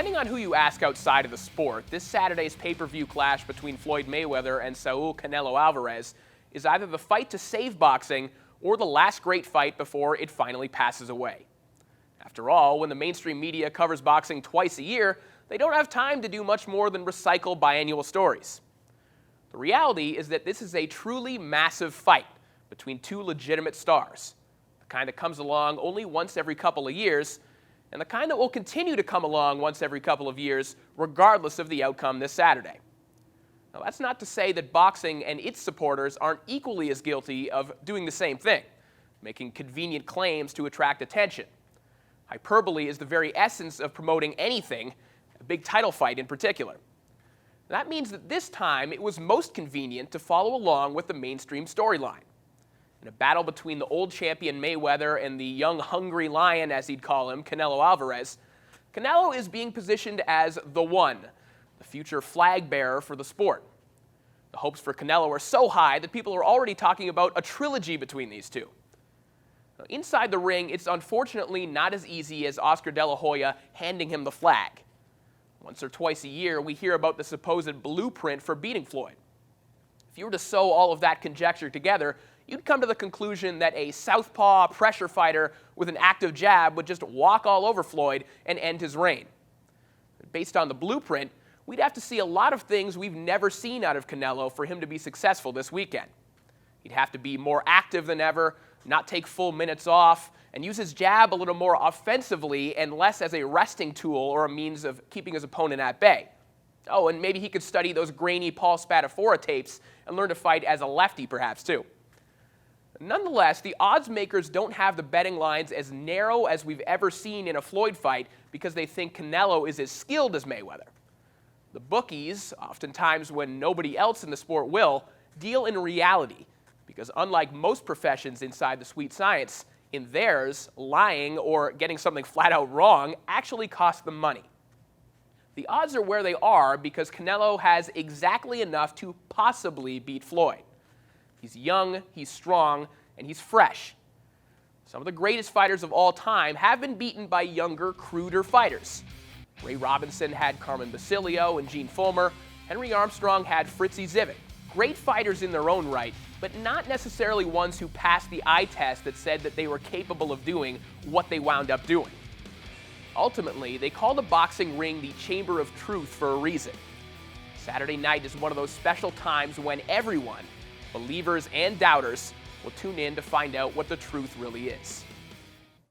Depending on who you ask outside of the sport, this Saturday's pay-per-view clash between Floyd Mayweather and Saul Canelo Alvarez is either the fight to save boxing or the last great fight before it finally passes away. After all, when the mainstream media covers boxing twice a year, they don't have time to do much more than recycle biannual stories. The reality is that this is a truly massive fight between two legitimate stars, the kind that comes along only once every couple of years, and the kind that will continue to come along once every couple of years, regardless of the outcome this Saturday. Now, that's not to say that boxing and its supporters aren't equally as guilty of doing the same thing, making convenient claims to attract attention. Hyperbole is the very essence of promoting anything, a big title fight in particular. That means that this time it was most convenient to follow along with the mainstream storyline. In a battle between the old champion Mayweather and the young hungry lion, as he'd call him, Canelo Alvarez, Canelo is being positioned as the one, the future flag bearer for the sport. The hopes for Canelo are so high that people are already talking about a trilogy between these two. Now, inside the ring, it's unfortunately not as easy as Oscar De La Hoya handing him the flag. Once or twice a year, we hear about the supposed blueprint for beating Floyd. If you were to sew all of that conjecture together, you'd come to the conclusion that a southpaw pressure fighter with an active jab would just walk all over Floyd and end his reign. Based on the blueprint, we'd have to see a lot of things we've never seen out of Canelo for him to be successful this weekend. He'd have to be more active than ever, not take full minutes off, and use his jab a little more offensively and less as a resting tool or a means of keeping his opponent at bay. Oh, and maybe he could study those grainy Paul Spadafora tapes and learn to fight as a lefty perhaps too. Nonetheless, the odds makers don't have the betting lines as narrow as we've ever seen in a Floyd fight because they think Canelo is as skilled as Mayweather. The bookies, oftentimes when nobody else in the sport will, deal in reality because unlike most professions inside the sweet science, in theirs, lying or getting something flat out wrong actually costs them money. The odds are where they are because Canelo has exactly enough to possibly beat Floyd. He's young, he's strong, and he's fresh. Some of the greatest fighters of all time have been beaten by younger, cruder fighters. Ray Robinson had Carmen Basilio and Gene Fulmer. Henry Armstrong had Fritzy Zivit. Great fighters in their own right, but not necessarily ones who passed the eye test that said that they were capable of doing what they wound up doing. Ultimately, they call the boxing ring the chamber of truth for a reason. Saturday night is one of those special times when everyone, believers and doubters, will tune in to find out what the truth really is.